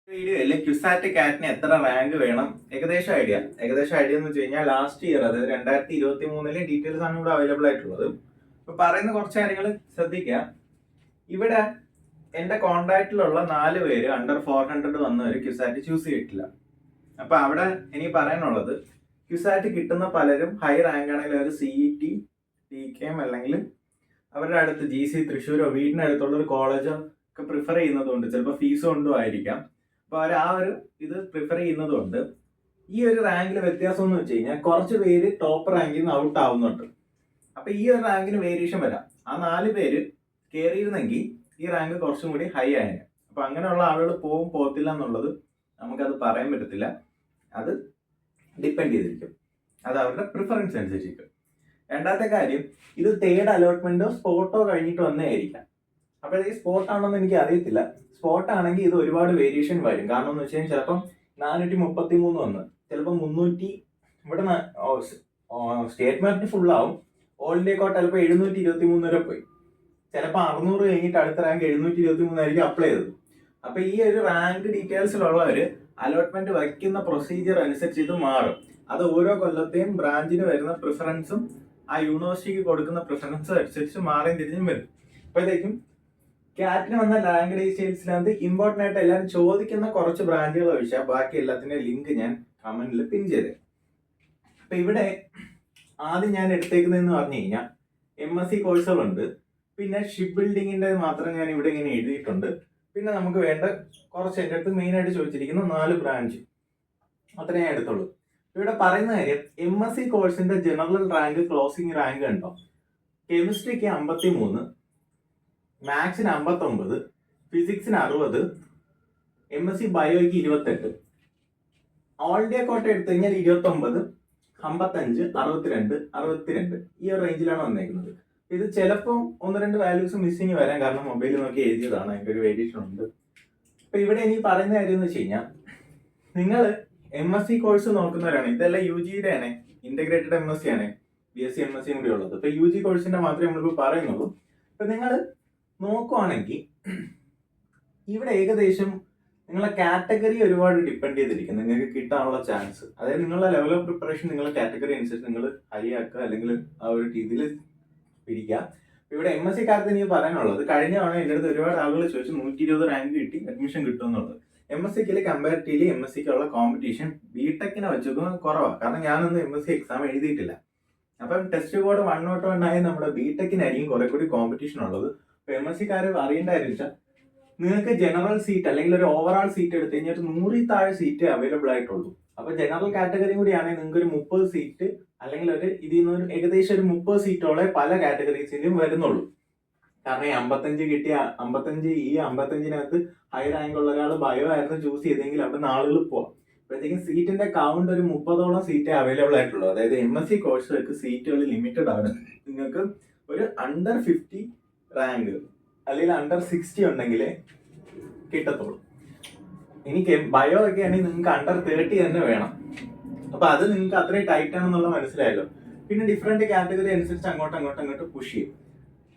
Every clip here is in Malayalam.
വീഡിയോയില് ക്യുസാറ്റ് കാറ്റിന് എത്ര റാങ്ക് വേണം ഏകദേശം ഐഡിയ എന്ന് വെച്ച് കഴിഞ്ഞാൽ ലാസ്റ്റ് ഇയർ അതായത് 2023 ഡീറ്റെയിൽസ് ആണ് ഇവിടെ അവൈലബിൾ ആയിട്ടുള്ളത്. ഇപ്പൊ പറയുന്ന കുറച്ച് കാര്യങ്ങൾ ശ്രദ്ധിക്കുക. ഇവിടെ എന്റെ കോണ്ടാക്റ്റിലുള്ള 4 പേര് അണ്ടർ 400 വന്നവർ ക്യുസാറ്റ് ചൂസ് ചെയ്തിട്ടില്ല. അപ്പൊ അവിടെ ഇനി പറയാനുള്ളത്, ക്യുസാറ്റ് കിട്ടുന്ന പലരും ഹൈ റാങ്ക് ആണെങ്കിൽ അവർ CET TKM അല്ലെങ്കിൽ അവരുടെ അടുത്ത് GC തൃശ്ശൂരോ വീടിനടുത്തുള്ള ഒരു കോളേജോ ഒക്കെ പ്രിഫർ ചെയ്യുന്നതുകൊണ്ട് ചിലപ്പോൾ ഫീസ് കൊണ്ടും ആയിരിക്കാം. അപ്പൊ അവർ ആ ഒരു ഇത് പ്രിഫർ ചെയ്യുന്നതുകൊണ്ട് ഈ ഒരു റാങ്കിൽ വ്യത്യാസം എന്ന് വെച്ച് കഴിഞ്ഞാൽ കുറച്ച് പേര് ടോപ്പ് റാങ്കിൽ നിന്ന് ഔട്ട് ആവുന്നുണ്ട്. അപ്പൊ ഈ ഒരു റാങ്കിന് വേരിയേഷൻ വരാം. ആ 4 പേര് കയറിയിരുന്നെങ്കിൽ ഈ റാങ്ക് കുറച്ചും കൂടി ഹൈ ആയേനെ. അപ്പൊ അങ്ങനെയുള്ള ആളുകൾ പോകത്തില്ല എന്നുള്ളത് നമുക്കത് പറയാൻ പറ്റത്തില്ല. അത് ഡിപ്പെൻഡ് ചെയ്തിരിക്കും. അത് അവരുടെ പ്രിഫറൻസ് അനുസരിച്ചിരിക്കും. രണ്ടാമത്തെ കാര്യം, ഇത് തേർഡ് അലോട്ട്മെന്റോ സ്പോട്ടോ കഴിഞ്ഞിട്ട് വന്നതായിരിക്കാം. അപ്പൊ ഈ സ്പോട്ട് ആണെന്ന് എനിക്ക് അറിയത്തില്ല. സ്പോട്ട് ആണെങ്കിൽ ഇത് ഒരുപാട് വേരിയേഷൻ വരും. കാരണം എന്ന് വെച്ച് കഴിഞ്ഞാൽ ചിലപ്പം 433 വന്ന്, ചിലപ്പോൾ 300, ഇവിടെ സ്റ്റേറ്റ് മെറിറ്റ് ഫുൾ ആവും. ഓൾ ഇന്ത്യ കോട്ട ചിലപ്പോൾ 723 വരെ പോയി. ചിലപ്പോൾ 600 കഴിഞ്ഞിട്ട് അടുത്ത റാങ്ക് 723 ആയിരിക്കും അപ്ലൈ ചെയ്തത്. അപ്പൊ ഈ ഒരു റാങ്ക് ഡീറ്റെയിൽസിലുള്ളവര് അലോട്ട്മെന്റ് വയ്ക്കുന്ന പ്രൊസീജിയർ അനുസരിച്ച് ഇത് മാറും. അത് ഓരോ കൊല്ലത്തെയും ബ്രാഞ്ചിന് വരുന്ന പ്രിഫറൻസും ആ യൂണിവേഴ്സിറ്റിക്ക് കൊടുക്കുന്ന പ്രിഫറൻസും അനുസരിച്ച് മാറിയും തിരിഞ്ഞും വരും. അപ്പോഴത്തേക്കും കാറ്റിന് വന്ന റാങ്ക് ഡീറ്റെയിൽസിനകത്ത് ഇമ്പോർട്ടൻ്റ് ആയിട്ട് എല്ലാവരും ചോദിക്കുന്ന കുറച്ച് ബ്രാഞ്ചുകൾ ഒഴിച്ചാൽ ബാക്കി എല്ലാത്തിൻ്റെ ലിങ്ക് ഞാൻ കമന്റിൽ പിൻ ചെയ്തേ. അപ്പൊ ഇവിടെ ആദ്യം ഞാൻ എടുത്തേക്കുന്നതെന്ന് പറഞ്ഞു കഴിഞ്ഞാൽ MSc കോഴ്സുകളുണ്ട്, പിന്നെ ഷിപ്പ് ബിൽഡിങ്ങിന്റെ മാത്രം ഞാൻ ഇവിടെ ഇങ്ങനെ എഴുതിയിട്ടുണ്ട്. പിന്നെ നമുക്ക് വേണ്ട കുറച്ച് എൻ്റെ അടുത്ത് മെയിൻ ആയിട്ട് ചോദിച്ചിരിക്കുന്ന 4 ബ്രാഞ്ച് അത്രേ ഞാൻ എടുത്തുള്ളൂ. ഇവിടെ പറയുന്ന കാര്യം, MSc കോഴ്സിന്റെ ജനറൽ റാങ്ക് ക്ലോസിംഗ് റാങ്ക് ഉണ്ടോ, കെമിസ്ട്രിക്ക് 53, മാത്സിന് 59, ഫിസിക്സിന് 60, MSc ബയോയ്ക്ക് 28, ഓൾ ഇന്ത്യ കോട്ട എടുത്തു കഴിഞ്ഞാൽ 29, 55, 62, 62 ഈ ഒരു റേഞ്ചിലാണ് വന്നേക്കുന്നത്. ഇത് ചിലപ്പോൾ 1-2 വാല്യൂസ് മിസ്സിങ് വരാൻ, കാരണം മൊബൈലിൽ നോക്കി എഴുതിയതാണ്, അതിൻ്റെ ഒരു വേരിയേഷൻ ഉണ്ട്. അപ്പൊ ഇവിടെ ഇനി പറയുന്ന കാര്യം എന്ന് വെച്ച് കഴിഞ്ഞാൽ, നിങ്ങൾ MSc കോഴ്സ് നോക്കുന്നവരാണ്, ഇതെല്ലാം UGയുടെ ആണ്, ഇന്റഗ്രേറ്റഡ് MSc ആണ്, BSc MSc കൂടി ഉള്ളത്. ഇപ്പൊ UG കോഴ്സിന്റെ മാത്രമേ നമ്മളിപ്പോൾ പറയുന്നുള്ളൂ. അപ്പൊ നിങ്ങൾ നോക്കുവാണെങ്കിൽ ഇവിടെ ഏകദേശം നിങ്ങളെ കാറ്റഗറി ഒരുപാട് ഡിപ്പെൻഡ് ചെയ്തിരിക്കും നിങ്ങൾക്ക് കിട്ടാനുള്ള ചാൻസ്. അതായത് നിങ്ങളുടെ ലെവൽ ഓഫ് പ്രിപ്പറേഷൻ നിങ്ങളുടെ കാറ്റഗറി അനുസരിച്ച് നിങ്ങൾ ഹൈ ആക്കുക, അല്ലെങ്കിൽ ആ ഒരു രീതിയിൽ പിടിക്കുക. ഇവിടെ MSc കാലത്ത് എനിക്ക് പറയാനുള്ളത്, കഴിഞ്ഞ തവണ എൻ്റെ അടുത്ത് ഒരുപാട് ആളുകൾ ചോദിച്ചു 120 റാങ്ക് കിട്ടി അഡ്മിഷൻ കിട്ടുമെന്നുള്ളത്. MScക്ക് കമ്പാരിറ്റീവ്ലി MScക്കുള്ള കോമ്പറ്റീഷൻ BTechനെ വെച്ചോക്കുമ്പോൾ കുറവാണ്. കാരണം ഞാനൊന്നും MSc എക്സാം എഴുതിയിട്ടില്ല. അപ്പം ടെസ്റ്റ് കോഡ് 101 ആയി നമ്മുടെ BTechനായിരിക്കും കുറെ കൂടി കോമ്പറ്റീഷൻ ഉള്ളത്. അപ്പൊ MScക്കാർ അറിയേണ്ട കാര്യം വെച്ചാൽ, നിങ്ങൾക്ക് ജനറൽ സീറ്റ് അല്ലെങ്കിൽ ഒരു ഓവറോൾ സീറ്റ് എടുത്തു കഴിഞ്ഞാൽ 100 താഴെ സീറ്റ് അവൈലബിൾ ആയിട്ടുള്ളൂ. അപ്പൊ ജനറൽ കാറ്റഗറി കൂടി ആണെങ്കിൽ നിങ്ങൾക്ക് ഒരു 30 സീറ്റ് അല്ലെങ്കിൽ ഇതിൽ നിന്ന് ഏകദേശം ഒരു 30 സീറ്റോളെ പല കാറ്റഗറീസിലും വരുന്നുള്ളൂ. കാരണം ഈ 55-55 ഹൈ റാങ്ക് ഉള്ള ഒരാൾ ബയോ ആയിരുന്നു ചൂസ് ചെയ്തെങ്കിൽ അവിടെ ആളുകൾ പോവാം. അപ്പോഴത്തേക്കും സീറ്റിന്റെ കൗണ്ട് ഒരു 30ഓളം സീറ്റേ അവൈലബിൾ ആയിട്ടുള്ളൂ. അതായത് MSc കോഴ്സുകൾക്ക് സീറ്റുകൾ ലിമിറ്റഡ് ആണ്. നിങ്ങൾക്ക് ഒരു അണ്ടർ 50 റാങ്ക് അല്ലെങ്കിൽ അണ്ടർ 60 ഉണ്ടെങ്കിലേ കിട്ടത്തുള്ളൂ. എനിക്ക് ബയോ ഒക്കെ ആണെങ്കിൽ നിങ്ങൾക്ക് അണ്ടർ 30 തന്നെ വേണം. അപ്പൊ അത് നിങ്ങൾക്ക് അത്രയും ടൈറ്റ് ആണെന്നുള്ള മനസ്സിലായല്ലോ. പിന്നെ ഡിഫറെന്റ് കാറ്റഗറി അനുസരിച്ച് അങ്ങോട്ട് പുഷ് ചെയ്യും.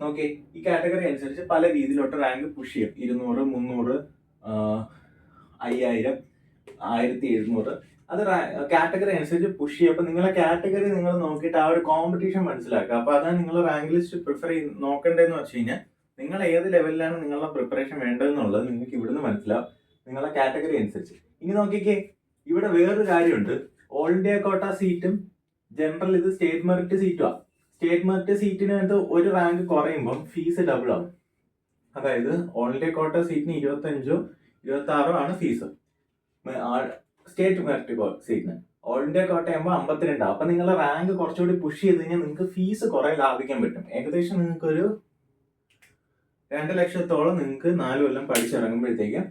ഓക്കെ, ഈ കാറ്റഗറി അനുസരിച്ച് പല രീതിയിലോട്ട് റാങ്ക് പുഷ് ചെയ്യും. 200, 300, 5000, 1700 അത് കാറ്റഗറി അനുസരിച്ച് പുഷ് ചെയ്യും. അപ്പൊ നിങ്ങളെ കാറ്റഗറി നിങ്ങൾ നോക്കിയിട്ട് ആ ഒരു കോമ്പറ്റീഷൻ മനസ്സിലാക്കുക. അപ്പൊ അതാണ് നിങ്ങൾ റാങ്ക് ലിസ്റ്റ് പ്രിഫർ നോക്കേണ്ടതെന്ന് വെച്ച് കഴിഞ്ഞാൽ, നിങ്ങൾ ഏത് ലെവലിലാണ് നിങ്ങളുടെ പ്രിപ്പറേഷൻ വേണ്ടതെന്നുള്ളത് നിങ്ങൾക്ക് ഇവിടുന്ന് മനസ്സിലാവും, നിങ്ങളുടെ കാറ്റഗറി അനുസരിച്ച്. ഇനി നോക്കിക്കേ, ഇവിടെ വേറൊരു കാര്യമുണ്ട്. ഓൾ ഇന്ത്യ കോട്ട സീറ്റും ജനറൽ ഇത് സ്റ്റേറ്റ് മെറിറ്റ് സീറ്റുമാണ്. സ്റ്റേറ്റ് മെറിറ്റ് സീറ്റിനകത്ത് ഒരു റാങ്ക് കുറയുമ്പോൾ ഫീസ് ഡബിൾ ആവും. അതായത് ഓൾ ഇന്ത്യ കോട്ട സീറ്റിന് 25, 26 ആണ് ഫീസ് സ്റ്റേറ്റ് മെറിറ്റ് സീറ്റിന്. ഓൾ ഇന്ത്യ കോട്ട ആകുമ്പോൾ 52. അപ്പൊ നിങ്ങളുടെ റാങ്ക് കുറച്ചുകൂടി പുഷ് ചെയ്ത് കഴിഞ്ഞാൽ നിങ്ങൾക്ക് ഫീസ് കുറെ ലാഭിക്കാൻ പറ്റും. ഏകദേശം നിങ്ങൾക്ക് ഒരു 2 ലക്ഷത്തോളം നിങ്ങൾക്ക് 4 കൊല്ലം പഠിച്ചിറങ്ങുമ്പോഴത്തേക്ക്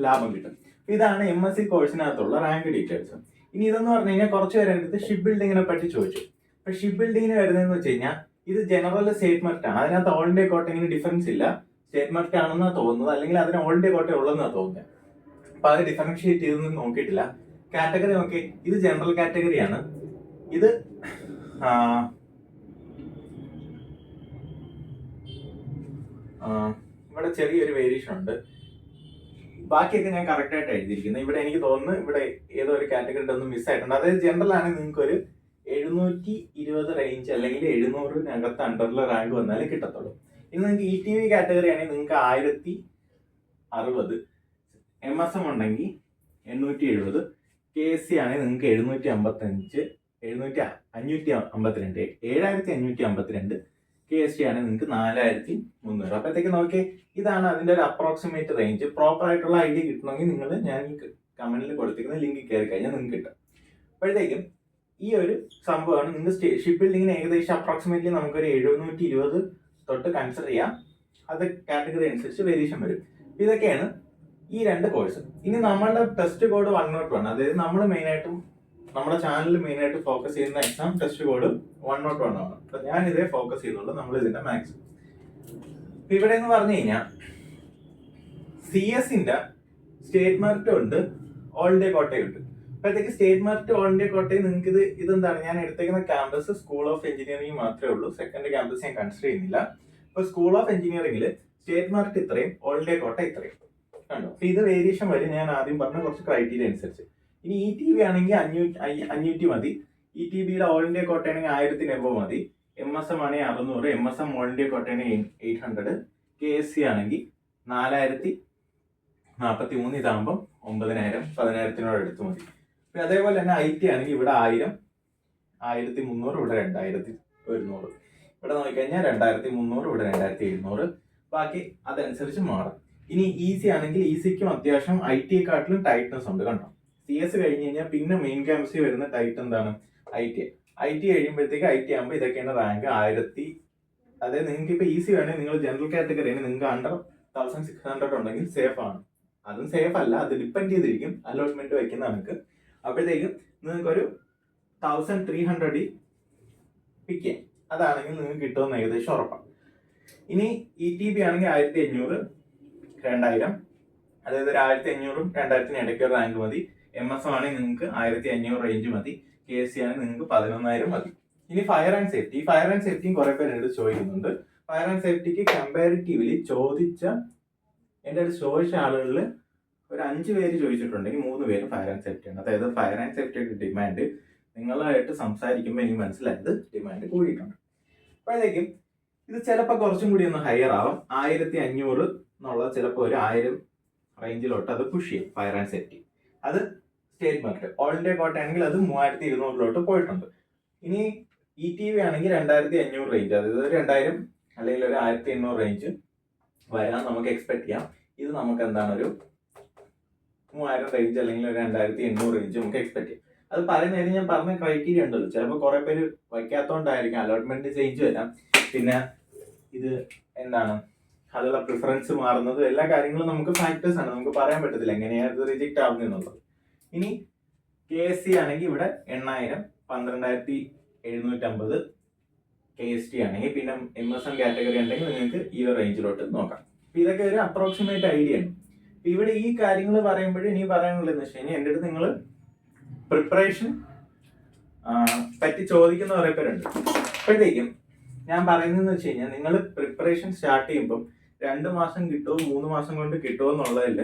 ലാഭം കിട്ടും. ഇതാണ് MSc കോഴ്സിനകത്തുള്ള റാങ്ക് ഡീറ്റെയിൽസ്. ഇനി ഇതെന്ന് പറഞ്ഞു കഴിഞ്ഞാൽ കുറച്ച് പേരെ അടുത്ത് ഷിപ്പ് ബിൽഡിങ്ങിനെ പറ്റി ചോദിച്ചു. അപ്പൊ ഷിപ്പ് ബിൽഡിങ്ങിന് വരുന്നതെന്ന് വെച്ച് കഴിഞ്ഞാൽ, ഇത് ജനറൽ സ്റ്റേറ്റ് മെറിറ്റ് ആണ്. അതിനകത്ത് ഓൾ ഇന്ത്യ കോട്ടയിങ്ങിന് ഡിഫറൻസ് ഇല്ല. സ്റ്റേറ്റ് മെറിറ്റ് ആണെന്നാണ് തോന്നുന്നത്, അല്ലെങ്കിൽ അതിന് ഓൾ ഇന്ത്യ കോട്ട ഉള്ളതെന്നാണ് തോന്നുന്നത്. അപ്പൊ അത് ഡിഫറൻഷിയേറ്റ് ചെയ്തൊന്നും നോക്കിയിട്ടില്ല. കാറ്റഗറി നോക്കി, ഇത് ജനറൽ കാറ്റഗറിയാണ്. ഇത് ഇവിടെ ചെറിയൊരു വേരിയേഷൻ ഉണ്ട്. ബാക്കിയൊക്കെ ഞാൻ കറക്റ്റ് ആയിട്ട് എഴുതിയിരിക്കുന്നത്. ഇവിടെ എനിക്ക് തോന്നുന്നു ഇവിടെ ഏതോ ഒരു കാറ്റഗറി ഒന്നും മിസ്സായിട്ടുണ്ട്. അതായത് ജനറൽ ആണെങ്കിൽ നിങ്ങൾക്ക് ഒരു 720 റേഞ്ച് അല്ലെങ്കിൽ 700-നകത്ത് അണ്ടറിൽ റാങ്ക് വന്നാലേ കിട്ടത്തുള്ളൂ. ഇനി നിങ്ങൾക്ക് ETV കാറ്റഗറി ആണെങ്കിൽ നിങ്ങൾക്ക് 1060, MSM ഉണ്ടെങ്കിൽ 870, KSC ആണെങ്കിൽ നിങ്ങൾക്ക് 755, 7552, KST ആണെങ്കിൽ നിങ്ങൾക്ക് 4300. അപ്പോഴത്തേക്ക് നോക്കിയേ, ഇതാണ് അതിന്റെ ഒരു അപ്രോക്സിമേറ്റ് റേഞ്ച്. പ്രോപ്പർ ആയിട്ടുള്ള ഐഡിയ കിട്ടണമെങ്കിൽ നിങ്ങൾ ഞാൻ ഈ കമന്റിൽ കൊടുത്തിരിക്കുന്ന ലിങ്ക് കയറി കഴിഞ്ഞാൽ നിങ്ങൾക്ക് കിട്ടും. അപ്പോഴത്തേക്കും ഈ ഒരു സംഭവമാണ് നിങ്ങൾക്ക് ഷിപ്പ് ബിൽഡിങ്ങിന് ഏകദേശം അപ്രോക്സിമേറ്റ്ലി നമുക്കൊരു 720 തൊട്ട് കൺസിഡർ ചെയ്യാം. അത് കാറ്റഗറി അനുസരിച്ച് വേരിയേഷൻ വരും. ഇതൊക്കെയാണ് ഈ 2 കോഴ്സ്. ഇനി നമ്മളുടെ ടെസ്റ്റ് കോഡ് 101, അതായത് നമ്മൾ മെയിനായിട്ടും നമ്മുടെ ചാനലിൽ മെയിനായിട്ട് ഫോക്കസ് ചെയ്യുന്ന എക്സാം ടെസ്റ്റ് കോഡ് 101 ആണ്. അപ്പൊ ഞാൻ ഇതേ ഫോക്കസ് ചെയ്യുന്നുള്ളൂ, നമ്മൾ ഇതിന്റെ മാത്സ്. ഇവിടെ എന്ന് പറഞ്ഞു കഴിഞ്ഞാൽ CS-ന്റെ സ്റ്റേറ്റ് മെറിറ്റ് ഉണ്ട്, ഓൾ ഇന്ത്യ കോട്ടയുണ്ട്. അപ്പോഴത്തേക്ക് സ്റ്റേറ്റ് മെറിറ്റ് ഓൾ ഇന്ത്യ കോട്ടയിൽ നിങ്ങൾക്ക് ഇതെന്താണ്, ഞാൻ എടുത്തേക്കുന്ന ക്യാമ്പസ് സ്കൂൾ ഓഫ് എഞ്ചിനീയറിംഗ് മാത്രമേ ഉള്ളൂ. സെക്കൻഡ് ക്യാമ്പസ് ഞാൻ കൺസിഡർ ചെയ്യുന്നില്ല. അപ്പൊ സ്കൂൾ ഓഫ് എഞ്ചിനീയറിംഗിൽ സ്റ്റേറ്റ് മെറിറ്റ് ഇത്രയും, ഓൾ ഇന്ത്യ കോട്ട ഇത്രയും കണ്ടോ. അപ്പൊ ഇത് വേരിയേഷൻ വരും, ഞാൻ ആദ്യം പറഞ്ഞ കുറച്ച് ക്രൈറ്റീരിയ അനുസരിച്ച്. ഇനി ETV ആണെങ്കിൽ 500 മതി. ETBയുടെ ഓൾ ഇന്ത്യ കോട്ടയാണെങ്കിൽ 1000 എബോ മതി. MSM ആണെങ്കിൽ 600, MSM ഓൾ ഇന്ത്യ കോട്ടയാണെങ്കിൽ 800, KSC ആണെങ്കിൽ 4043, ഇതാകുമ്പോൾ 9000, 10000 അടുത്ത് മതി. പിന്നെ അതേപോലെ തന്നെ IT ആണെങ്കിൽ ഇവിടെ 1000, 1300, ഇവിടെ 2100. ഇവിടെ നോക്കിക്കഴിഞ്ഞാൽ 2300, ഇവിടെ 2700. ബാക്കി അതനുസരിച്ച് മാറും. ഇനി EC ആണെങ്കിൽ ECക്കും അത്യാവശ്യം IT-യെക്കാട്ടിലും ടൈറ്റ്നസ് ഉണ്ട് കണ്ടോ. CS കഴിഞ്ഞ് കഴിഞ്ഞാൽ പിന്നെ മെയിൻ ക്യാമ്പസിൽ വരുന്ന ടൈറ്റ് എന്താണ്, IT കഴിയുമ്പോഴത്തേക്ക് IT ആകുമ്പോൾ ഇതൊക്കെയാണ് റാങ്ക് 1000. അതായത് നിങ്ങൾക്ക് ഇപ്പോൾ EC വേണമെങ്കിൽ നിങ്ങൾ ജനറൽ കാറ്റഗറി ആണ്, നിങ്ങൾക്ക് അണ്ടർ 1600 ഉണ്ടെങ്കിൽ സേഫ് ആണ്. അതും സേഫ് അല്ല, അത് ഡിപ്പെൻഡ് ചെയ്തിരിക്കും അലോട്ട്മെന്റ് വയ്ക്കുന്ന നമുക്ക്. അപ്പോഴത്തേക്കും നിങ്ങൾക്കൊരു 1300 പിക്ക് ചെയ്യാം. അതാണെങ്കിൽ നിങ്ങൾക്ക് കിട്ടുമെന്ന് ഏകദേശം ഉറപ്പാണ്. ഇനി ETB ആണെങ്കിൽ 1500, 2000, അതായത് ഒരു 1500-ഉം 2000-നും ഇടയ്ക്ക് റാങ്ക് മതി. MSM ആണെങ്കിൽ നിങ്ങൾക്ക് 1500 റേഞ്ച് മതി. KSC ആണെങ്കിൽ നിങ്ങൾക്ക് 11000 മതി. ഇനി fire and safety. Fire and സേഫ്റ്റിയും കുറെ പേര് എടുത്ത് ചോദിക്കുന്നുണ്ട്. ഫയർ ആൻഡ് സേഫ്റ്റിക്ക് കമ്പാരിറ്റീവ്ലി എൻ്റെ അടുത്ത് ചോദിച്ച ആളുകളിൽ ഒരു 5 പേര് ചോദിച്ചിട്ടുണ്ടെങ്കിൽ 3 പേര് ഫയർ ആൻഡ് സേഫ്റ്റി ആണ്. അതായത് ഫയർ ആൻഡ് സേഫ്റ്റിയുടെ ഡിമാൻഡ് നിങ്ങളായിട്ട് സംസാരിക്കുമ്പോൾ എനിക്ക് മനസ്സിലായത് ഡിമാൻഡ് കൂടിയിട്ടുണ്ട്. അപ്പോഴത്തേക്കും ഇത് ചിലപ്പോൾ കുറച്ചും കൂടി ഒന്ന് ഹയർ ആവും. 1500 എന്നുള്ളത് ചിലപ്പോൾ ഒരു 1000 റേഞ്ചിലോട്ട് അത് പുഷ് ചെയ്യും ഫയർ ആൻഡ് സേഫ്റ്റി. അത് സ്റ്റേറ്റ് മെറിറ്റ്. ഓൾ ഇന്ത്യ കോട്ട ആണെങ്കിൽ അത് 3200 പോയിട്ടുണ്ട്. ഇനി ETV ആണെങ്കിൽ 2500 റേഞ്ച്, അതായത് 2000 അല്ലെങ്കിൽ ഒരു 1800 റേഞ്ച് വരാൻ നമുക്ക് എക്സ്പെക്ട് ചെയ്യാം. ഇത് നമുക്ക് എന്താണ് ഒരു 3000 റേഞ്ച് അല്ലെങ്കിൽ ഒരു 2800 റേഞ്ച് നമുക്ക് എക്സ്പെക്ട് ചെയ്യാം. അത് പറയുന്നതിന് ഞാൻ പറഞ്ഞ ക്രൈറ്റീരിയ ഉണ്ടല്ലോ, ചിലപ്പോൾ കുറെ പേര് വയ്ക്കാത്തോണ്ടായിരിക്കും അലോട്ട്മെന്റ് ചേഞ്ച് വരാം. പിന്നെ ഇത് എന്താണ് അതിലുള്ള പ്രിഫറൻസ് മാറുന്നത്, എല്ലാ കാര്യങ്ങളും നമുക്ക് ഫാക്ടേഴ്സ് ആണ്, നമുക്ക് പറയാൻ പറ്റത്തില്ല എങ്ങനെയാണ് ഇത് റിജക്ട് ആവുന്നത്. ഇനി KSC ആണെങ്കിൽ ഇവിടെ 8000, 12750 KST ആണെങ്കിൽ, പിന്നെ MSM കാറ്റഗറി ഉണ്ടെങ്കിൽ നിങ്ങൾക്ക് ഈ ഒരു റേഞ്ചിലോട്ട് നോക്കാം. അപ്പൊ ഇതൊക്കെ ഒരു അപ്രോക്സിമേറ്റ് ഐഡിയ ആണ്. ഇവിടെ ഈ കാര്യങ്ങൾ പറയുമ്പോഴും ഇനി പറയാനുള്ളതെന്ന് വെച്ച് കഴിഞ്ഞാൽ എൻ്റെ അടുത്ത് നിങ്ങൾ പ്രിപ്പറേഷൻ പറ്റി ചോദിക്കുന്ന കുറെ പേരുണ്ട്. അപ്പോഴത്തേക്കും ഞാൻ പറയുന്നതെന്ന് വെച്ച് കഴിഞ്ഞാൽ നിങ്ങൾ പ്രിപ്പറേഷൻ സ്റ്റാർട്ട് ചെയ്യുമ്പം 2 മാസം കിട്ടുമോ 3 മാസം കൊണ്ട് കിട്ടുമോ എന്നുള്ളതിൽ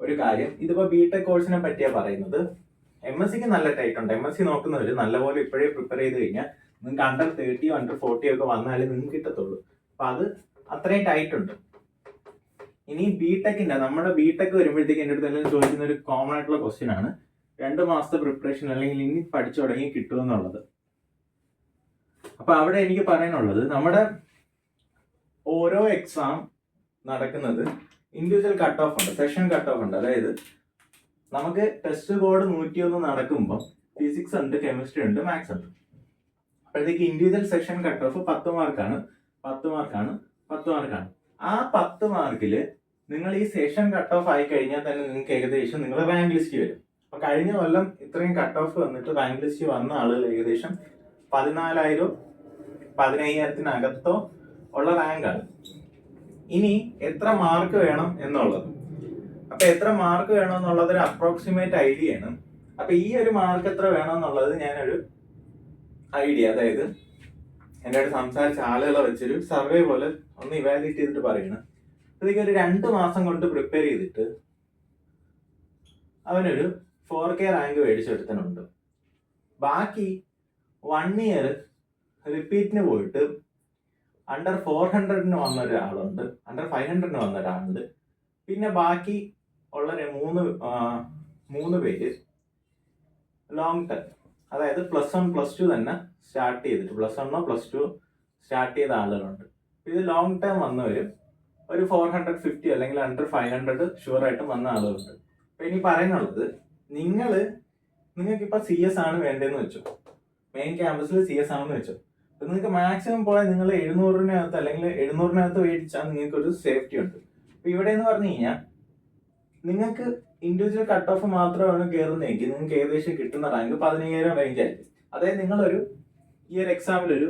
ഒരു കാര്യം. ഇതിപ്പോൾ BTech കോഴ്സിനെ പറ്റിയാണ് പറയുന്നത്. MSCക്ക് നല്ല ടൈറ്റ് ഉണ്ട്. MSC നോക്കുന്നവർ നല്ലപോലെ ഇപ്പോഴേ പ്രിപ്പയർ ചെയ്ത് കഴിഞ്ഞാൽ നിങ്ങൾക്ക് അണ്ടർ 30 അണ്ടർ 40 ഒക്കെ വന്നാലേ നിങ്ങൾക്ക് കിട്ടത്തുള്ളൂ. അപ്പൊ അത് അത്രയും ടൈറ്റ് ഉണ്ട്. ഇനി BTechന്റെ നമ്മുടെ BTech വരുമ്പോഴത്തേക്ക് എൻ്റെ അടുത്ത് എല്ലാം ചോദിക്കുന്ന ഒരു കോമൺ ആയിട്ടുള്ള ക്വസ്റ്റ്യൻ ആണ് 2 മാസത്തെ പ്രിപ്പറേഷൻ അല്ലെങ്കിൽ ഇനി പഠിച്ചു തുടങ്ങി കിട്ടുമെന്നുള്ളത്. അപ്പൊ അവിടെ എനിക്ക് പറയാനുള്ളത്, നമ്മുടെ ഓരോ എക്സാം നടക്കുന്നത് ഇൻഡിവിജ്വൽ കട്ട് ഓഫ് ഉണ്ട്, സെഷൻ കട്ട് ഓഫ് ഉണ്ട്. അതായത് നമുക്ക് ടെസ്റ്റ് കോഡ് 101 നടക്കുമ്പോൾ ഫിസിക്സ് ഉണ്ട്, കെമിസ്ട്രി ഉണ്ട്, മാത്സ് ഉണ്ട്. അപ്പോഴത്തേക്ക് ഇൻഡിവിജ്വൽ സെഷൻ കട്ട് ഓഫ് 10 മാർക്കാണ്. ആ 10 മാർക്കിൽ നിങ്ങൾ ഈ സെഷൻ കട്ട് ഓഫ് ആയി കഴിഞ്ഞാൽ തന്നെ നിങ്ങൾക്ക് ഏകദേശം നിങ്ങളുടെ റാങ്ക് ലിസ്റ്റ് വരും. അപ്പൊ കഴിഞ്ഞ കൊല്ലം ഇത്രയും കട്ട് ഓഫ് വന്നിട്ട് റാങ്ക് ലിസ്റ്റ് വന്ന ആളുകൾ ഏകദേശം 14,000 15,000-നകത്തോ ഉള്ള റാങ്കാണ്. ഇനി എത്ര മാർക്ക് വേണം എന്നുള്ളത്, അപ്പൊ എത്ര മാർക്ക് വേണം എന്നുള്ളത് ഒരു അപ്രോക്സിമേറ്റ് ഐഡിയ ആണ്. അപ്പൊ ഈ ഒരു മാർക്ക് എത്ര വേണം എന്നുള്ളത് ഞാനൊരു ഐഡിയ, അതായത് എൻ്റെ അടുത്ത് സംസാരിച്ച ആളുകളെ വെച്ചൊരു സർവേ പോലെ ഒന്ന് ഇവാലുവേറ്റ് ചെയ്തിട്ട് പറയുന്നത്. ഇതൊക്കെ ഒരു 2 മാസം കൊണ്ട് പ്രിപ്പയർ ചെയ്തിട്ട് അവനൊരു 4K റാങ്ക് മേടിച്ചെടുത്തനുണ്ട്. ബാക്കി 1 ഇയർ റിപ്പീറ്റിന് പോയിട്ട് അണ്ടർ 400 വന്ന ഒരാളുണ്ട്, അണ്ടർ 500 വന്ന ഒരാളുണ്ട്. പിന്നെ ബാക്കി ഉള്ള മൂന്ന് പേര് ലോങ് ടേം, അതായത് +1 +2 തന്നെ സ്റ്റാർട്ട് ചെയ്തിട്ട് +1 +2 സ്റ്റാർട്ട് ചെയ്ത ആളുകളുണ്ട്. ഇത് ലോങ് ടേം വന്നവരും ഒരു 450 അല്ലെങ്കിൽ അണ്ടർ 500 ഷുവറായിട്ടും വന്ന ആളുകളുണ്ട്. അപ്പൊ ഇനി പറയാനുള്ളത്, നിങ്ങൾക്ക് ഇപ്പൊ CS ആണ് വേണ്ടതെന്ന് വെച്ചോ, മെയിൻ ക്യാമ്പസിൽ CS ആണെന്ന് വെച്ചോ. അപ്പൊ നിങ്ങൾക്ക് മാക്സിമം പോയാൽ നിങ്ങൾ 700-നകത്ത് അല്ലെങ്കിൽ 700-നകത്ത് മേടിച്ചാൽ നിങ്ങൾക്ക് ഒരു സേഫ്റ്റി ഉണ്ട്. അപ്പൊ ഇവിടെ എന്ന് പറഞ്ഞു കഴിഞ്ഞാൽ നിങ്ങൾക്ക് ഇൻഡിവിജ്വൽ കട്ട് ഓഫ് മാത്രമാണ് കയറുന്നതെങ്കിൽ നിങ്ങൾക്ക് ഏകദേശം കിട്ടുന്ന റാങ്ക് 15,000 റേഞ്ച് ആയിരിക്കും. അതായത് നിങ്ങളൊരു ഈ ഒരു എക്സാമിൽ ഒരു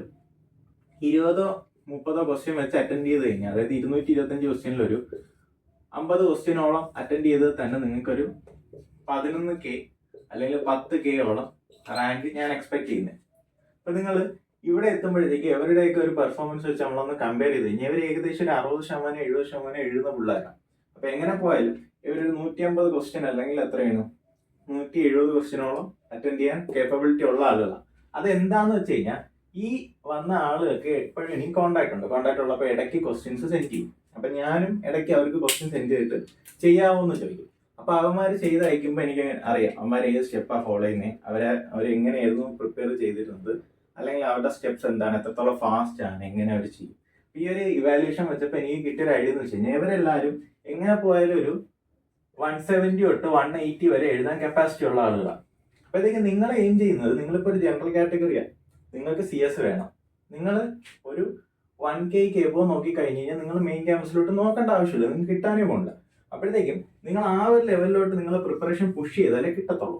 20-30 ക്വസ്റ്റ്യൻ വെച്ച് അറ്റൻഡ് ചെയ്ത് കഴിഞ്ഞാൽ, അതായത് 225 ക്വസ്റ്റ്യനിലൊരു 50 ക്വസ്റ്റ്യനോളം അറ്റൻഡ് ചെയ്തത് തന്നെ നിങ്ങൾക്കൊരു 11K അല്ലെങ്കിൽ 10K റാങ്ക് ഞാൻ എക്സ്പെക്ട് ചെയ്യുന്നത്. അപ്പൊ നിങ്ങൾ ഇവിടെ എത്തുമ്പോഴത്തേക്ക് എവരുടെയൊക്കെ ഒരു പെർഫോമൻസ് വെച്ച് നമ്മളൊന്ന് കമ്പയർ ചെയ്ത് കഴിഞ്ഞാൽ ഇവർ ഏകദേശം ഒരു 60% 70% എഴുതുന്ന പിള്ളേരാണ്. അപ്പൊ എങ്ങനെ പോയാലും ഇവരൊരു 150 ക്വസ്റ്റ്യൻ അല്ലെങ്കിൽ എത്രയാണ് 170 ക്വസ്റ്റ്യനോളം അറ്റൻഡ് ചെയ്യാൻ കേപ്പബിലിറ്റി ഉള്ള ആളുകളാണ്. അതെന്താന്ന് വെച്ച് കഴിഞ്ഞാൽ ഈ വന്ന ആളുകൾക്ക് എപ്പോഴും എനിക്ക് കോണ്ടാക്ട് ഉള്ളപ്പോൾ ഇടയ്ക്ക് ക്വസ്റ്റ്യൻസ് സെൻഡ് ചെയ്യും. അപ്പൊ ഞാനും ഇടയ്ക്ക് അവർക്ക് ക്വസ്റ്റ്യൻ സെൻഡ് ചെയ്തിട്ട് ചെയ്യാവോന്ന് ചോദിക്കും. അപ്പൊ അവന്മാർ ചെയ്ത് അയക്കുമ്പോൾ എനിക്ക് അറിയാം അവന്മാർ ഏത് സ്റ്റെപ്പാണ് ഫോളോ ചെയ്യുന്നത്, അവരെങ്ങനെയായിരുന്നു പ്രിപ്പയർ ചെയ്തിരുന്നത്, അല്ലെങ്കിൽ അവരുടെ സ്റ്റെപ്സ് എന്താണ്, എത്രത്തോളം ഫാസ്റ്റ് ആണ്, എങ്ങനെ അവർ ചെയ്യും. ഈ ഒരു ഇവാലുവേഷൻ വെച്ചപ്പോൾ എനിക്ക് കിട്ടിയൊരു ഐഡിയ എന്ന് വെച്ച് കഴിഞ്ഞാൽ ഇവരെല്ലാവരും എങ്ങനെ പോയാലും ഒരു 170 തൊട്ട് 180 വരെ എഴുതാൻ കപ്പാസിറ്റി ഉള്ള ആളുകളാണ്. അപ്പോഴത്തേക്ക് നിങ്ങൾ എയിം ചെയ്യുന്നത്, നിങ്ങളിപ്പോൾ ഒരു ജനറൽ കാറ്റഗറിയാണ്, നിങ്ങൾക്ക് CS വേണം, നിങ്ങൾ ഒരു 1K എബോ നോക്കി കഴിഞ്ഞ് കഴിഞ്ഞാൽ നിങ്ങൾ മെയിൻ ക്യാമ്പസിലോട്ട് നോക്കേണ്ട ആവശ്യമില്ല, നിങ്ങൾക്ക് കിട്ടാനേ പോകില്ല. അപ്പോഴത്തേക്കും നിങ്ങൾ ആ ഒരു ലെവലിലോട്ട് നിങ്ങൾ പ്രിപ്പറേഷൻ പുഷ് ചെയ്താലേ കിട്ടത്തുള്ളൂ.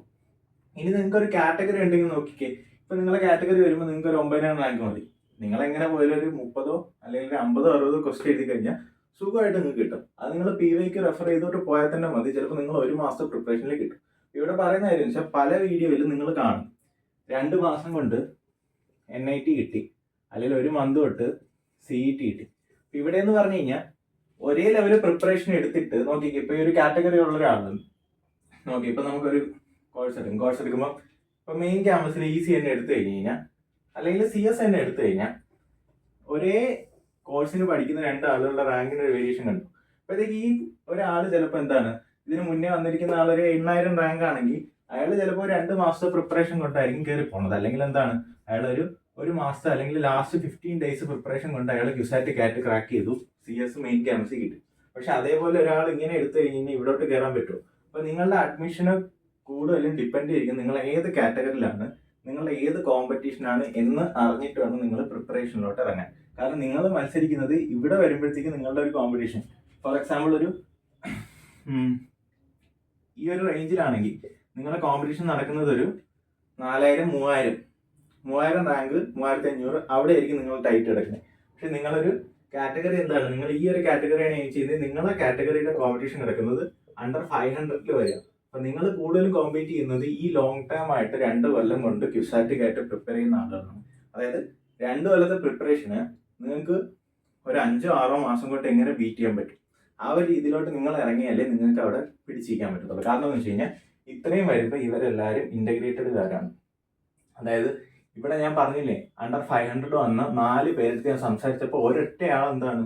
ഇനി നിങ്ങൾക്ക് ഒരു കാറ്റഗറി ഉണ്ടെങ്കിൽ നോക്കിക്കേ, ഇപ്പൊ നിങ്ങളെ കാറ്റഗറി വരുമ്പോൾ നിങ്ങൾക്ക് ഒരു 9,000 റാങ്ക് മതി. നിങ്ങൾ എങ്ങനെ പോയാലും ഒരു 30 അല്ലെങ്കിൽ 50-60 ക്വസ്റ്റ്യൻ എഴുതി കഴിഞ്ഞാൽ സുഖമായിട്ട് നിങ്ങൾക്ക് കിട്ടും. അത് നിങ്ങൾ PYക്ക് റെഫർ ചെയ്തോട്ട് പോയാൽ തന്നെ മതി. ചിലപ്പോൾ നിങ്ങൾ 1 മാസത്തെ പ്രിപ്പറേഷനിൽ കിട്ടും. ഇവിടെ പറയുന്ന കാര്യം വെച്ചാൽ പല വീഡിയോയിലും നിങ്ങൾ കാണും 2 മാസം കൊണ്ട് NIT കിട്ടി, അല്ലെങ്കിൽ 1 മന്ത് തൊട്ട് CET കിട്ടി. ഇവിടെ എന്ന് പറഞ്ഞു കഴിഞ്ഞാൽ ഒരേ ലെവല് പ്രിപ്പറേഷൻ എടുത്തിട്ട് നോക്കിക്കോ. ഇപ്പൊ ഈ ഒരു കാറ്റഗറി ഉള്ള ഒരാളാണ് നോക്കി, ഇപ്പൊ നമുക്കൊരു കോഴ്സ് എടുക്കുമ്പോൾ ഇപ്പൊ മെയിൻ ക്യാമ്പസിൽ EC തന്നെ എടുത്തു കഴിഞ്ഞ് കഴിഞ്ഞാൽ, അല്ലെങ്കിൽ CS തന്നെ എടുത്തു കഴിഞ്ഞാൽ, ഒരേ കോഴ്സിന് പഠിക്കുന്ന 2 ആളുകളുടെ റാങ്കിന് ഒരു വേരിയേഷൻ കണ്ടു. അപ്പോഴത്തേക്ക് ഈ ഒരാൾ ചിലപ്പോൾ എന്താണ്, ഇതിന് മുന്നേ വന്നിരിക്കുന്ന ആളൊരു 8,000 റാങ്ക് ആണെങ്കിൽ അയാൾ ചിലപ്പോൾ 2 മാസത്തെ പ്രിപ്പറേഷൻ കൊണ്ടായിരിക്കും കയറി പോകുന്നത്. അല്ലെങ്കിൽ എന്താണ്, അയാൾ ഒരു മാസത്തെ അല്ലെങ്കിൽ ലാസ്റ്റ് 15 ഡേയ്സ് പ്രിപ്പറേഷൻ കൊണ്ട് അയാൾ ക്യുസാറ്റ് കാറ്റ് ക്രാക്ക് ചെയ്തു, CS മെയിൻ ക്യാമ്പസിൽ കിട്ടി. പക്ഷെ അതേപോലെ ഒരാൾ ഇങ്ങനെ എടുത്തു കഴിഞ്ഞാൽ ഇവിടോട്ട് കയറാൻ പറ്റുമോ? അപ്പൊ നിങ്ങളുടെ അഡ്മിഷന് കൂടുതലും ഡിപ്പെൻഡ് ചെയ്തിരിക്കും നിങ്ങൾ ഏത് കാറ്റഗറിയിലാണ്, നിങ്ങളുടെ ഏത് കോമ്പറ്റീഷനാണ് എന്ന് അറിഞ്ഞിട്ട് വേണം നിങ്ങൾ പ്രിപ്പറേഷനിലോട്ട് ഇറങ്ങാൻ. കാരണം നിങ്ങൾ മത്സരിക്കുന്നത് ഇവിടെ വരുമ്പോഴത്തേക്ക് നിങ്ങളുടെ ഒരു കോമ്പറ്റീഷൻ, ഫോർ എക്സാമ്പിൾ ഈ ഒരു റേഞ്ചിലാണെങ്കിൽ നിങ്ങളുടെ കോമ്പറ്റീഷൻ നടക്കുന്നത് ഒരു 4,000 3,000 റാങ്ക് 3,500 അവിടെ ആയിരിക്കും നിങ്ങൾ ടൈറ്റ് എടുക്കുന്നത്. പക്ഷെ നിങ്ങളൊരു കാറ്റഗറി എന്താണ്, നിങ്ങൾ ഈ ഒരു കാറ്റഗറിയാണ് എയിം ചെയ്യുന്നത്, നിങ്ങളുടെ കാറ്റഗറിയുടെ കോമ്പറ്റീഷൻ കിടക്കുന്നത് അണ്ടർ 500 വരെയാണ്. അപ്പൊ നിങ്ങൾ കൂടുതലും കോമ്പീറ്റ് ചെയ്യുന്നത് ഈ ലോങ് ടേം ആയിട്ട് 2 കൊല്ലം കൊണ്ട് ക്യുസാറ്റിക്കായിട്ട് പ്രിപ്പയർ ചെയ്യുന്ന ആളുകളാണ്. അതായത് 2 കൊല്ലത്തെ പ്രിപ്പറേഷന് നിങ്ങൾക്ക് ഒരു 5-6 മാസം കൊണ്ട് എങ്ങനെ ബീറ്റ് ചെയ്യാൻ പറ്റും, ആ ഒരു രീതിയിലോട്ട് നിങ്ങൾ ഇറങ്ങിയാലേ നിങ്ങൾക്ക് അവിടെ പിടിച്ചിരിക്കാൻ പറ്റത്തുള്ളൂ. കാരണം എന്ന് വെച്ച് കഴിഞ്ഞാൽ ഇത്രയും വരുമ്പോൾ ഇവരെല്ലാവരും ഇന്റഗ്രേറ്റഡുകാരാണ്. അതായത് ഇവിടെ ഞാൻ പറഞ്ഞില്ലേ, അണ്ടർ 500 വന്ന 4 പേർക്ക് ഞാൻ സംസാരിച്ചപ്പോൾ ഒരൊറ്റയാൾ എന്താണ്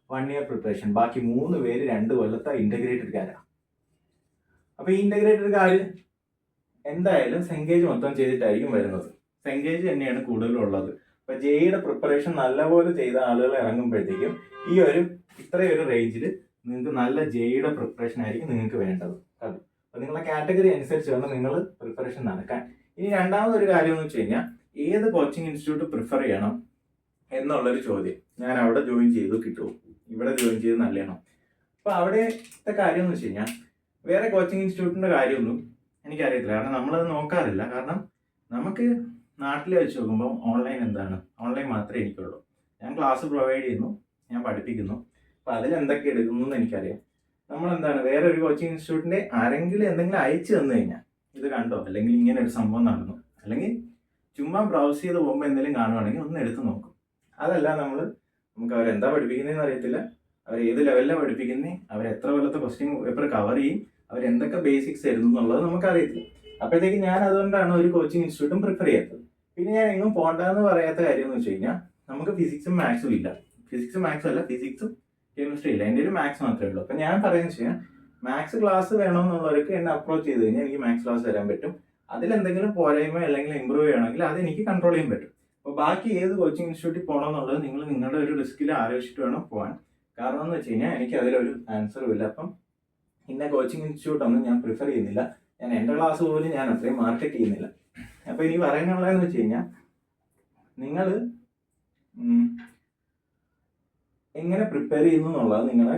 1 ഇയർ പ്രിപ്പറേഷൻ, ബാക്കി 3 പേര് 2 കൊല്ലത്തെ ഇന്റഗ്രേറ്റഡുകാരാണ്. അപ്പൊ ഈ ഇന്റഗ്രേറ്റഡുകാർ എന്തായാലും സെങ്കേജ് മൊത്തം ചെയ്തിട്ടായിരിക്കും വരുന്നത്. സെങ്കേജ് തന്നെയാണ് കൂടുതലും ഉള്ളത്. അപ്പൊ ജെയുടെ പ്രിപ്പറേഷൻ നല്ലപോലെ ചെയ്ത ആളുകൾ ഇറങ്ങുമ്പോഴത്തേക്കും ഈ ഇത്രയൊരു റേഞ്ചിൽ നിങ്ങൾക്ക് നല്ല ജെയുടെ പ്രിപ്പറേഷൻ ആയിരിക്കും നിങ്ങൾക്ക് വേണ്ടത്. അപ്പൊ നിങ്ങളുടെ കാറ്റഗറി അനുസരിച്ച് വേണം നിങ്ങൾ പ്രിപ്പറേഷൻ നടക്കാൻ. ഇനി രണ്ടാമതൊരു കാര്യം എന്ന് വെച്ച് കഴിഞ്ഞാൽ, ഏത് കോച്ചിങ് ഇൻസ്റ്റിറ്റ്യൂട്ട് പ്രിഫർ ചെയ്യണം എന്നുള്ളൊരു ചോദ്യം. ഞാൻ അവിടെ ജോയിൻ ചെയ്തു കിട്ടുമോ, ഇവിടെ ജോയിൻ ചെയ്ത് നല്ലതാണോ? അപ്പൊ അവിടുത്തെ കാര്യം എന്ന് വെച്ച് കഴിഞ്ഞാൽ, വേറെ കോച്ചിങ് ഇൻസ്റ്റിറ്റ്യൂട്ടിന്റെ കാര്യമൊന്നും എനിക്കറിയത്തില്ല. കാരണം നമ്മളത് നോക്കാറില്ല. കാരണം നമുക്ക് നാട്ടിൽ വെച്ച് നോക്കുമ്പോൾ ഓൺലൈൻ ഓൺലൈൻ മാത്രമേ എനിക്കുള്ളൂ. ഞാൻ ക്ലാസ് പ്രൊവൈഡ് ചെയ്യുന്നു, ഞാൻ പഠിപ്പിക്കുന്നു. അപ്പൊ അതിൽ എന്തൊക്കെ എടുക്കുന്നു എന്ന് എനിക്കറിയാം. വേറെ ഒരു കോച്ചിങ് ഇൻസ്റ്റിറ്റ്യൂട്ടിന്റെ ആരെങ്കിലും എന്തെങ്കിലും അയച്ചു തന്നു കഴിഞ്ഞാൽ, ഇത് കണ്ടോ, അല്ലെങ്കിൽ ഇങ്ങനെ ഒരു സംഭവം നടന്നു, അല്ലെങ്കിൽ ചുമ്മാ ബ്രൗസ് ചെയ്ത് പോകുമ്പോൾ എന്തെങ്കിലും കാണുവാണെങ്കിൽ ഒന്ന് എടുത്ത് നോക്കും. അതല്ല നമുക്ക് അവരെന്താ പഠിപ്പിക്കുന്നതെന്ന് അറിയത്തില്ല, അവർ ഏത് ലെവലിലാണ് പഠിപ്പിക്കുന്നത്, അവർ എത്ര കൊല്ലത്തെ ക്വസ്റ്റ്യൻ പേപ്പർ കവർ ചെയ്യും, അവരെന്തൊക്കെ ബേസിക്സ് തരുന്നു എന്നുള്ളത് നമുക്കറിയത്തില്ല. അപ്പോഴത്തേക്ക് ഞാൻ അതുകൊണ്ടാണ് ഒരു കോച്ചിങ് ഇൻസ്റ്റിറ്റ്യൂട്ടും പ്രിഫർ ചെയ്യാത്തത്. പിന്നെ ഞാൻ എങ്ങും പോകണ്ടെന്ന് പറയാത്ത കാര്യം എന്ന് വെച്ച് കഴിഞ്ഞാൽ നമുക്ക് ഫിസിക്സും മാത്സും ഇല്ല. ഫിസിക്സും മാത്സും അല്ല, ഫിസിക്സും കെമിസ്ട്രി ഇല്ല. എൻ്റെ ഒരു മാത്സ് മാത്രമേ ഉള്ളൂ. അപ്പം ഞാൻ പറയുന്നത് വെച്ച് കഴിഞ്ഞാൽ മാത്സ് ക്ലാസ് വേണമെന്നുള്ളവർക്ക് എന്നെ അപ്രോച്ച് ചെയ്ത് കഴിഞ്ഞാൽ എനിക്ക് മാത്സ് ക്ലാസ് തരാൻ പറ്റും. അതിലെന്തെങ്കിലും പോരായ്മ അല്ലെങ്കിൽ ഇമ്പ്രൂവ് ചെയ്യണമെങ്കിൽ അത് എനിക്ക് കൺട്രോൾ ചെയ്യാൻ പറ്റും. അപ്പോൾ ബാക്കി ഏത് കോച്ചിങ് ഇൻസ്റ്റിറ്റ്യൂട്ടിൽ പോകണമെന്നുള്ളത് നിങ്ങൾ നിങ്ങളുടെ ഒരു റിസ്കിൽ ആലോചിച്ചിട്ട് വേണം പോകാൻ. കാരണം എന്ന് വെച്ച് കഴിഞ്ഞാൽ എനിക്ക് അതിലൊരു ആൻസറും ഇല്ല. അപ്പം ഇന്ന കോച്ചിങ് ഇൻസ്റ്റിറ്റ്യൂട്ട് ഒന്നും ഞാൻ പ്രിഫർ ചെയ്യുന്നില്ല. ഞാൻ എൻ്റെ ക്ലാസ് പോലും ഞാൻ അത്രയും മാർക്കറ്റ് ചെയ്യുന്നില്ല. അപ്പോൾ ഇനി പറയാനുള്ളതെന്ന് വെച്ച് കഴിഞ്ഞാൽ നിങ്ങൾ എങ്ങനെ പ്രിപ്പയർ ചെയ്യുന്നു എന്നുള്ളത് നിങ്ങളെ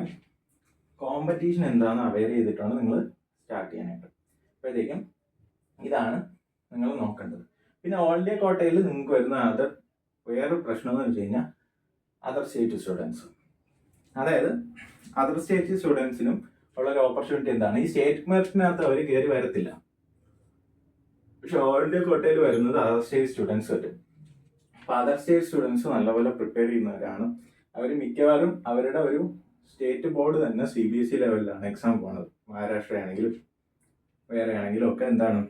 കോമ്പറ്റീഷൻ എന്താണെന്ന് അവെയർ ചെയ്തിട്ടാണ് നിങ്ങൾ സ്റ്റാർട്ട് ചെയ്യാനായിട്ട്. അപ്പോഴത്തേക്കും ഇതാണ് നിങ്ങൾ നോക്കേണ്ടത്. പിന്നെ ഓൾ ഇന്ത്യ കോട്ടയിൽ നിങ്ങൾക്ക് വരുന്ന വേറൊരു പ്രശ്നം എന്ന് വെച്ച് കഴിഞ്ഞാൽ അതർ സ്റ്റേറ്റ് സ്റ്റുഡൻസ്, അതായത് അതർ സ്റ്റേറ്റ് സ്റ്റുഡൻസിനും ഉള്ളൊരു ഓപ്പർച്യൂണിറ്റി എന്താണ്, ഈ സ്റ്റേറ്റ് മെറിറ്റിനകത്ത് അവർ കയറി വരത്തില്ല. പക്ഷെ ഓൾ ഇന്ത്യ കോട്ടയിൽ വരുന്നത് അതർ സ്റ്റേറ്റ് സ്റ്റുഡൻസ് വരും. അപ്പോൾ അതർ സ്റ്റേറ്റ് സ്റ്റുഡൻസ് നല്ലപോലെ പ്രിപ്പയർ ചെയ്യുന്നവരാണ്. അവർ മിക്കവാറും അവരുടെ ഒരു സ്റ്റേറ്റ് ബോർഡ് തന്നെ CBSE ലെവലിലാണ് എക്സാം പോകുന്നത്. മഹാരാഷ്ട്ര ആണെങ്കിലും വേറെ ആണെങ്കിലും ഒക്കെ എന്താണ്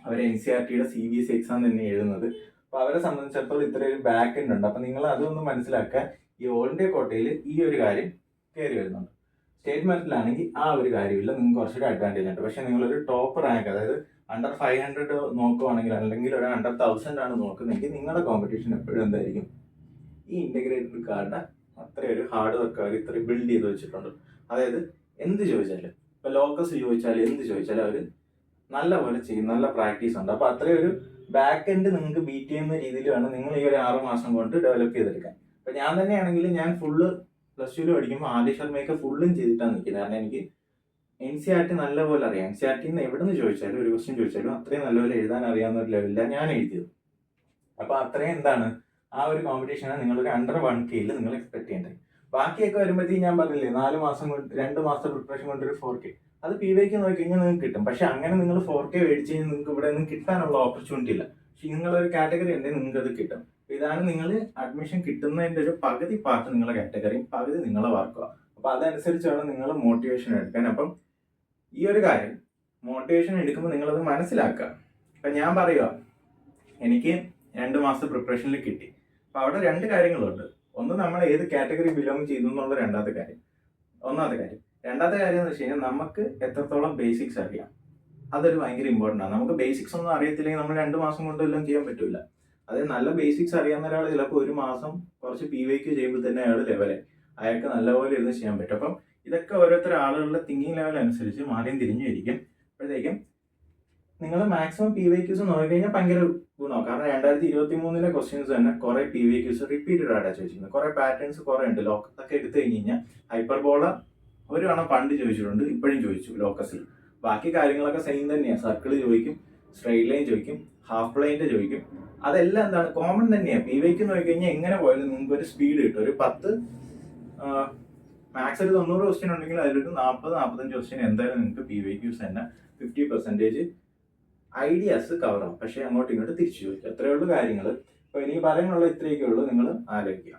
അവർ NCERTയുടെ CBSE എക്സാം തന്നെ എഴുതുന്നത്. അപ്പോൾ അവരെ സംബന്ധിച്ചിടത്തോളം ഇത്രയൊരു ബാക്ക് എൻഡ് ഉണ്ട്. അപ്പം നിങ്ങൾ അതൊന്ന് മനസ്സിലാക്കുക. ഈ ഓൾ ഇന്ത്യ കോട്ടയിൽ ഈ ഒരു കാര്യം കയറി വരുന്നുണ്ട്. സ്റ്റേറ്റ് മെറിറ്റിലാണെങ്കിൽ ആ ഒരു കാര്യമില്ല, നിങ്ങൾക്ക് കുറച്ചൊരു അഡ്വാൻറ്റേജ് ഉണ്ട്. പക്ഷേ നിങ്ങളൊരു ടോപ്പ് റാങ്ക്, അതായത് അണ്ടർ 500 നോക്കുവാണെങ്കിൽ അല്ലെങ്കിൽ ഒരു അണ്ടർ 1000 ആണ് നോക്കുന്നതെങ്കിൽ നിങ്ങളുടെ കോമ്പറ്റീഷൻ എപ്പോഴും എന്തായിരിക്കും, ഈ ഇൻ്റഗ്രേറ്റഡ് കാർഡ് അത്രയൊരു ഹാർഡ് വർക്ക് അവർ ഇത്രയും ബിൽഡ് ചെയ്ത് വെച്ചിട്ടുണ്ട്. അതായത് എന്ത് ചോദിച്ചാലും, ഇപ്പോൾ ലോക്കസ് ചോദിച്ചാലും എന്ത് ചോദിച്ചാലും അവർ നല്ല പോലെ ചെയ്യും, നല്ല പ്രാക്ടീസ് ഉണ്ട്. അപ്പോൾ അത്രയും ഒരു ബാക്ക് എൻഡ് നിങ്ങൾക്ക് ബീറ്റ് ചെയ്യുന്ന രീതിയിൽ വേണം നിങ്ങൾ ഈ ഒരു 6 മാസം കൊണ്ട് ഡെവലപ്പ് ചെയ്തെടുക്കാൻ. അപ്പോൾ ഞാൻ തന്നെയാണെങ്കിൽ ഞാൻ ഫുള്ള് +2 പഠിക്കുമ്പോൾ ആദ്യ ശർമ്മയൊക്കെ ഫുള്ളും ചെയ്തിട്ടാണ് നിൽക്കുന്നത്. കാരണം എനിക്ക് NCERT നല്ലപോലെ അറിയാം. NCERTയിൽ നിന്ന് എവിടെ നിന്ന് ചോദിച്ചാലും ഒരു ക്വസ്റ്റ്യൻ ചോദിച്ചാലും അത്രയും നല്ലപോലെ എഴുതാൻ അറിയാവുന്ന ഒരു ലെവലിലാണ് ഞാൻ എഴുതിയത്. അപ്പോൾ അത്രയും എന്താണ് ആ ഒരു കോമ്പറ്റീഷനാണ് നിങ്ങളൊരു അണ്ടർ 1K നിങ്ങൾ എക്സ്പെക്ട് ചെയ്യേണ്ടത്. ബാക്കിയൊക്കെ വരുമ്പോഴത്തേക്ക് ഞാൻ പറഞ്ഞില്ലേ 4 മാസം കൊണ്ട് 2 മാസത്തെ പ്രിപ്പറേഷൻ കൊണ്ട് ഒരു 4K, അത് PYK നോക്കി കഴിഞ്ഞാൽ നിങ്ങൾക്ക് കിട്ടും. പക്ഷെ അങ്ങനെ നിങ്ങൾ 4K മേടിച്ച് കഴിഞ്ഞാൽ നിങ്ങൾക്ക് ഇവിടെ നിന്ന് കിട്ടാനുള്ള ഓപ്പർച്യൂണിറ്റി ഇല്ല. പക്ഷെ നിങ്ങളൊരു കാറ്റഗറി ഉണ്ടെങ്കിൽ നിങ്ങൾക്ക് അത് കിട്ടും. ഇതാണ് നിങ്ങൾ അഡ്മിഷൻ കിട്ടുന്നതിൻ്റെ ഒരു പകുതി പാർട്ട് നിങ്ങളുടെ കാറ്റഗറിയും പകുതി നിങ്ങളെ വർക്കുക. അപ്പോൾ അതനുസരിച്ച് വേണം നിങ്ങൾ മോട്ടിവേഷൻ എടുക്കാൻ. അപ്പം ഈ ഒരു കാര്യം മോട്ടിവേഷൻ എടുക്കുമ്പോൾ നിങ്ങളത് മനസ്സിലാക്കുക. ഇപ്പം ഞാൻ പറയുക, എനിക്ക് 2 മാസത്തെ പ്രിപ്പറേഷനിൽ കിട്ടി. അപ്പോൾ അവിടെ 2 കാര്യങ്ങളുണ്ട്. ഒന്ന്, നമ്മൾ ഏത് കാറ്റഗറി ബിലോങ് ചെയ്യുന്നു എന്നുള്ള ഒന്നാമത്തെ കാര്യം. രണ്ടാമത്തെ കാര്യം എന്ന് വെച്ച് കഴിഞ്ഞാൽ നമുക്ക് എത്രത്തോളം ബേസിക്സ് അറിയാം, അതൊരു ഭയങ്കര ഇമ്പോർട്ടൻ്റ് ആണ്. നമുക്ക് ബേസിക്സ് ഒന്നും അറിയത്തില്ലെങ്കിൽ നമ്മൾ 2 മാസം കൊണ്ട് എല്ലാം ചെയ്യാൻ പറ്റില്ല. അതായത് നല്ല ബേസിക്സ് അറിയാവുന്ന ഒരാൾ ചിലപ്പോൾ 1 മാസം കുറച്ച് PYK ചെയ്യുമ്പോൾ തന്നെ അയാൾ ലെവലായി, അയാൾക്ക് നല്ലപോലെ ഇരുന്ന് ചെയ്യാൻ പറ്റും. അപ്പം ഇതൊക്കെ ഓരോരുത്തർ ആളുകളുടെ തിങ്കിങ് ലെവൽ അനുസരിച്ച് മാറിയും തിരിഞ്ഞും ഇരിക്കും. അപ്പോഴത്തേക്കും നിങ്ങൾ മാക്സിമം PYQs നോക്കിക്കഴിഞ്ഞാൽ ഭയങ്കര ഗുണമാണ്. കാരണം 2023 ക്വസ്റ്റ്യൻസ് തന്നെ കുറേ PYQs റിപ്പീറ്റഡ് ആയിട്ടാണ് ചോദിച്ചിരിക്കുന്നത്. കുറേ പാറ്റേൺസ് കുറേ ഉണ്ട്. ലോക്കസൊക്കെ എടുത്തു കഴിഞ്ഞ് കഴിഞ്ഞാൽ ഹൈപ്പർബോള ഒരു തവണ പണ്ട് ചോദിച്ചിട്ടുണ്ട്, ഇപ്പോഴും ചോദിച്ചു ലോക്കസിൽ. ബാക്കി കാര്യങ്ങളൊക്കെ സെയിം തന്നെയാണ്. സർക്കിൾ ചോദിക്കും, സ്ട്രെയിറ്റ് ലൈൻ ചോദിക്കും, ഹാഫ് പ്ലെയിൻ്റെ ചോദിക്കും. അതെല്ലാം എന്താണ് കോമൺ തന്നെയാണ്. PYQ നോക്കിക്കഴിഞ്ഞാൽ എങ്ങനെ പോയാലും നിങ്ങൾക്ക് ഒരു സ്പീഡ് കിട്ടും. ഒരു 10 മാക്സ് ഒരു 90 ക്വസ്റ്റ്യൻ ഉണ്ടെങ്കിൽ അതിലൊരു 40-45 ക്വസ്റ്റ്യൻ എന്തായാലും നിങ്ങൾക്ക് PYQs തന്നെ 50% ഐഡിയാസ് കവർ ആവും. പക്ഷേ അങ്ങോട്ടും ഇങ്ങോട്ട് തിരിച്ചു ചോദിക്കുക. അത്രയേ ഉള്ളൂ കാര്യങ്ങൾ. അപ്പോൾ ഇനി പറയാനുള്ള ഇത്രയൊക്കെ ഉള്ളൂ. നിങ്ങൾ ആലോചിക്കുക.